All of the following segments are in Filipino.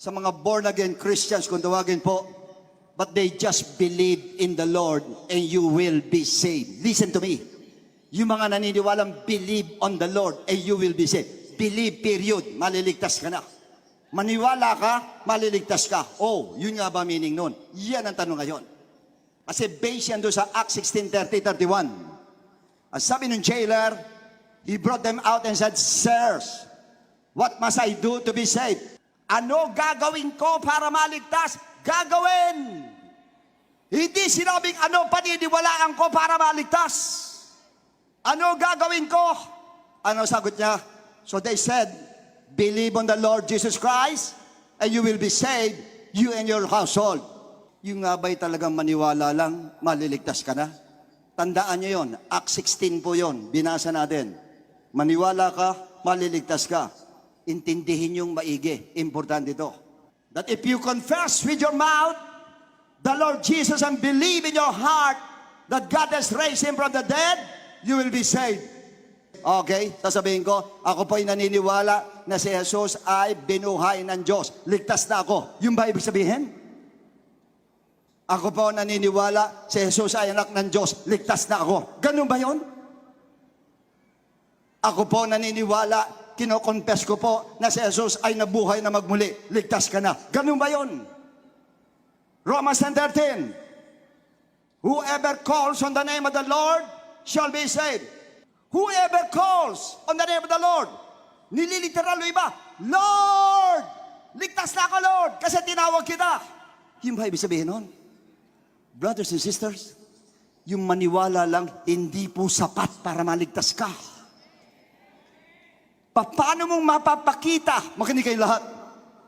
sa mga born-again Christians, kung tawagin po, but they just believe in the Lord and you will be saved. Listen to me. Yung mga naniniwalang believe on the Lord and you will be saved. Believe, period. Maliligtas ka na. Maniwala ka, maliligtas ka. Oh, yun nga ba meaning nun? Yan ang tanong ngayon. Kasi based yan doon sa Acts 16:30-31. Ang sabi ng jailer, he brought them out and said, "Sirs, what must I do to be saved?" Ano gagawin ko para maligtas? Gagawin! Hindi sinabing ano paniniwalaan ko para maligtas. Ano gagawin ko? Ano sagot niya? So they said, "Believe on the Lord Jesus Christ and you will be saved, you and your household." Yung nga ba'y talagang maniwala lang, maliligtas ka na? Tandaan niyo yon, Acts 16 po yon, binasa natin. Maniwala ka, maliligtas ka. Intindihin yung maigi. Importante ito. That if you confess with your mouth the Lord Jesus and believe in your heart that God has raised Him from the dead, you will be saved. Okay, sasabihin ko, ako po ay naniniwala na si Jesus ay binuhay ng Diyos. Ligtas na ako. Yung ba ibig sabihin? Ako po naniniwala si Jesus ay anak ng Diyos. Ligtas na ako. Ganun ba yun? Ako po naniniwala, kinokonfess ko po na si Jesus ay nabuhay na magmuli. Ligtas ka na. Ganun ba yun? Romans 10:13. Whoever calls on the name of the Lord shall be saved. Whoever calls on the name of the Lord. Nililiteral o iba, Lord! Ligtas na ako, Lord, kasi tinawag kita. Yung ba ibig sabihin nun? Brothers and sisters, yung maniwala lang, hindi po sapat para maligtas ka. Paano mong mapapakita? Makinig kayo lahat.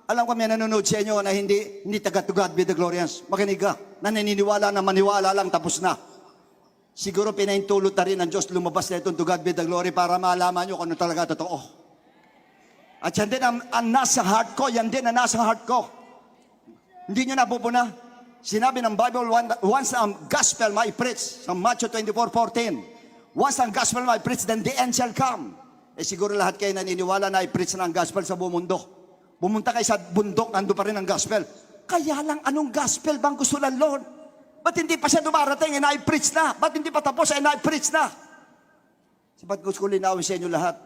Alam ko may nanonood sa inyo na hindi taga to God be the glory. Makinig ka. Naniniwala na maniwala lang tapos na. Siguro pinaintulot na rin ng Diyos lumabas na itong to God be the glory para malaman nyo kung ano talaga totoo. At yan din ang nasa heart ko. Yan din ang nasa heart ko. Hindi nyo napupuna. Sinabi ng Bible, once ang gospel may preach, sa Matthew 24:14, once ang gospel may preach, then the end shall come. Siguro lahat kayo naniniwala na i-preach na ang gospel sa buong mundo. Pumunta kayo sa bundok, nando pa rin ang gospel. Kaya lang, anong gospel bang gusto ng Lord? Ba't hindi pa siya dumarating, na-preach na? Ba't hindi pa tapos, na-preach na? Sabat gusto ko linawin sa inyo lahat.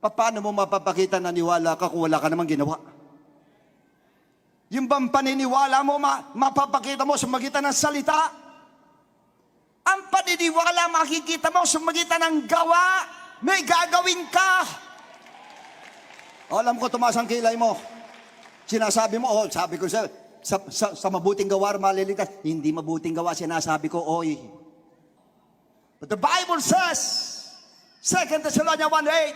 Paano mo mapapakita na niwala ka kung wala ka namang ginawa? Yung bang paniniwala mo, mapapakita mo sa magitan ng salita? Ang paniniwala makikita mo sa magitan ng gawa. May gagawin ka. Alam ko, tumaas ang kilay mo. Sinasabi mo, sabi ko sa mabuting gawa, maliligtas. Hindi mabuting gawa, sinasabi ko, oy. But the Bible says, 2 Thessalonians 1:8,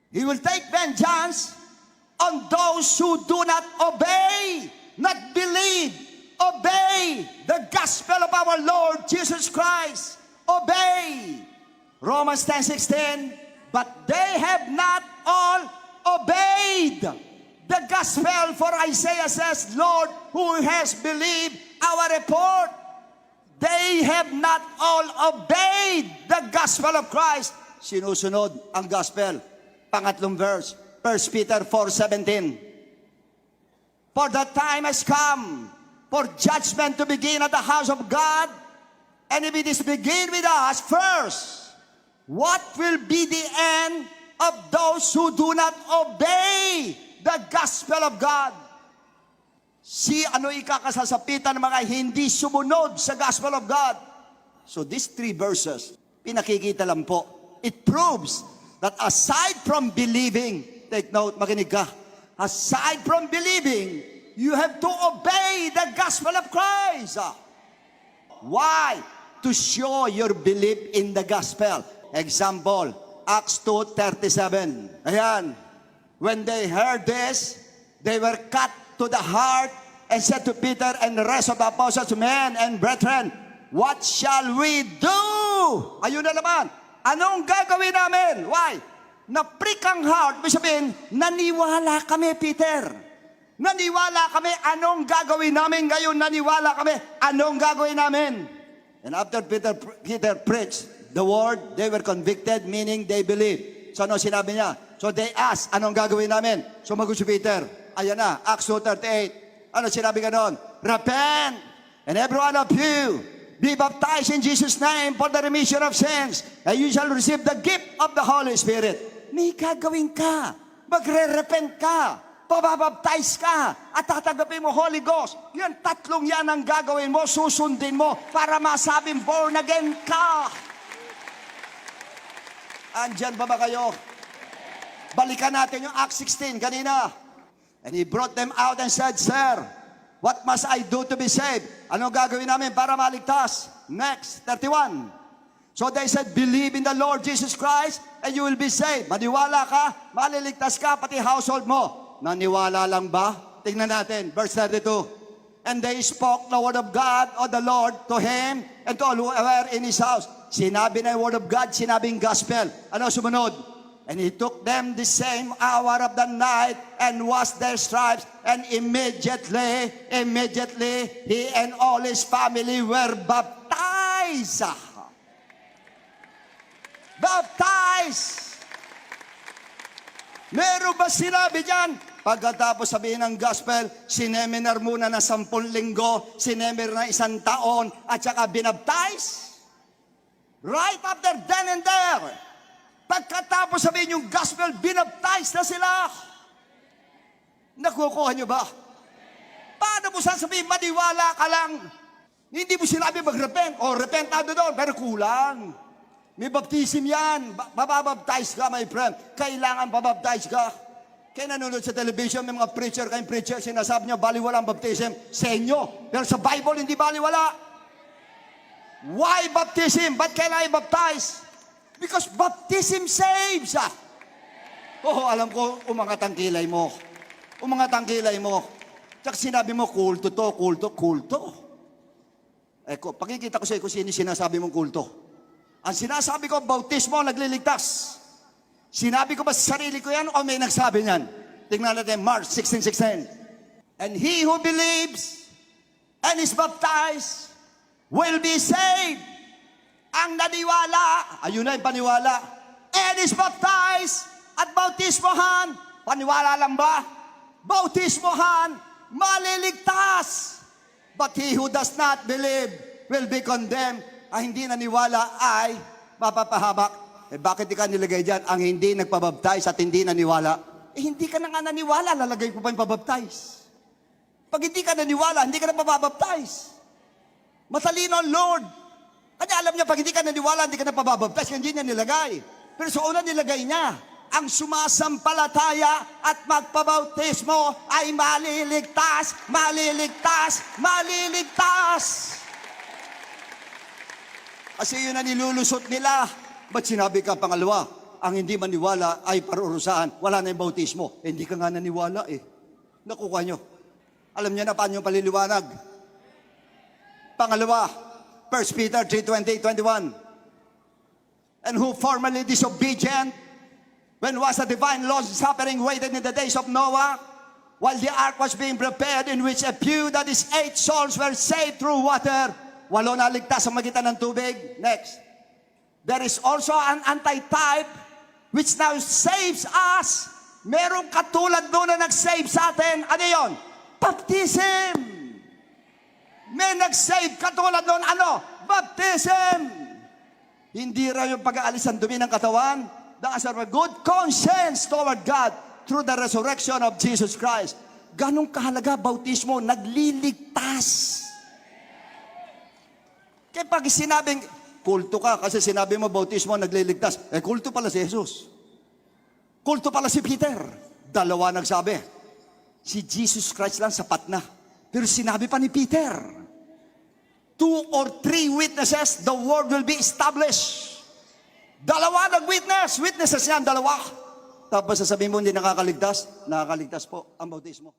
He will take vengeance on those who do not obey, not believe, obey the gospel of our Lord Jesus Christ. Obey. Romans 10:16, but they have not all obeyed the gospel, for Isaiah says, Lord, who has believed our report? They have not all obeyed the gospel of Christ. Sinusunod ang gospel. Pangatlong verse, 1 Peter 4:17. For the time has come for judgment to begin at the house of God, and if it is begin with us first, what will be the end of those who do not obey the gospel of God? Ano ikakasasapitan ng mga hindi sumunod sa gospel of God? So these 3 verses, pinakikita lang po. It proves that aside from believing, take note, makinig ka, aside from believing, you have to obey the gospel of Christ. Why? To show your belief in the gospel. Example, Acts 2:37. Ayan. When they heard this, they were cut to the heart and said to Peter and the rest of the apostles, men and brethren, what shall we do? Ayun na naman. Anong gagawin namin? Why? Na-prick ang heart. Ibig sabihin, naniwala kami, Peter. Naniwala kami. Anong gagawin namin ngayon? Naniwala kami. Anong gagawin namin? And after Peter preached the word, they were convicted, meaning they believed. So ano sinabi niya? So they asked, anong gagawin namin? Sumagot si Peter, Ayan na, Acts 2:38. Ano sinabi ka doon? Repent, and every one of you be baptized in Jesus' name for the remission of sins, and you shall receive the gift of the Holy Spirit. May gagawin ka. Magre-repent ka. Pababaptize ka. At tatanggapin mo Holy Ghost. Yan, tatlong yan ang gagawin mo, susundin mo para masabing born again ka. Andyan ba kayo? Balikan natin yung Acts 16 kanina. And he brought them out and said, Sir, what must I do to be saved? Ano gagawin namin para maligtas? Next, 31. So they said, believe in the Lord Jesus Christ and you will be saved. Maniwala ka, maliligtas ka, pati household mo. Naniwala lang ba? Tingnan natin, verse 32. And they spoke the word of God or the Lord to him and to all who were in his house. Sinabi na yung word of God, sinabing gospel. Ano sumunod? And he took them the same hour of the night and washed their stripes, and immediately, he and all his family were baptized. Baptized! Meron ba sinabi dyan? Pagkatapos sabihin ng gospel, sineminar muna na 10 linggo, sineminar na 1 taon, at saka binaptize. Right after then and there. Pagkatapos sabihin yung gospel, binaptize na sila. Nakukuha nyo ba? Paano mo sasabihin, maniwala ka lang? Hindi mo sinabi mag-repent. O, repent na doon, pero kulang. May baptism yan. Bababaptize ka, my friend. Kailangan babaptize ka. Kaya nanonood sa television, may mga preacher, kayong preacher, sinasabi nyo, baliwala ang baptism sa inyo. Pero sa Bible, hindi baliwala. Why baptism? Ba't kailangan i-baptize? Because baptism saves. Oo, alam ko, umangat ang kilay mo. Umangat ang kilay mo. Tsaka sinabi mo, kulto to, kulto, kulto. Pakikita ko sa iyo kung sino sinasabi mong kulto. Ang sinasabi ko, bautismo, nagliligtas. Sinabi ko ba sa sarili ko yan o may nagsabi niyan? Tingnan natin, Mark 16:16. And he who believes and is baptized will be saved. Ang naniwala, ayun na yung paniwala, and is baptized at bautismohan, paniwala lang ba? Bautismohan, maliligtas. But he who does not believe will be condemned. Ang hindi naniwala ay mapapahabak. Bakit di ka nilagay dyan? Ang hindi nagpabaptize at hindi naniwala. Hindi ka na nga naniwala, lalagay ko pa yung pabaptize. Pag hindi ka naniwala, hindi ka na pabaptize. Matalino ang Lord. Kanya alam niya, pag hindi ka naniwala, hindi ka na pabaptize, hindi niya nilagay. Pero sa una nilagay niya, ang sumasampalataya at magpabautismo ay maliligtas, maliligtas, maliligtas. Kasi yun ang nilulusot nila. Ba't sinabi ka pangalawa? Ang hindi maniwala ay parurusahan. Wala na yung bautismo. Hindi ka nga naniwala eh. Nakuha nyo. Alam niyo na paano yung paliliwanag. Pangalawa, 1 Peter 3:20-21. And who formerly disobedient, when was the divine law suffering waited in the days of Noah, while the ark was being prepared, in which a few, that is 8 souls, were saved through water. 8 na ligtas sa magitan ng tubig. Next. There is also an anti-type which now saves us. Merong katulad doon na nag-save sa atin. Ano yun? Baptism. May nag-save katulad doon. Ano? Baptism. Hindi raw yung pag-aalis ng dumi ng katawan. The answer of a good conscience toward God through the resurrection of Jesus Christ. Ganong kahalaga, bautismo, nagliligtas. Kaya pag sinabing, kulto ka kasi sinabi mo, bautismo, nagliligtas. Kulto pala si Jesus. Kulto pala si Peter. 2 nagsabi. Si Jesus Christ lang sapat na. Pero sinabi pa ni Peter, 2 or 3 witnesses, the word will be established. 2 nag-witness. Witnesses yan, 2. Tapos sasabihin mo, hindi nakakaligtas. Nakakaligtas po ang bautismo.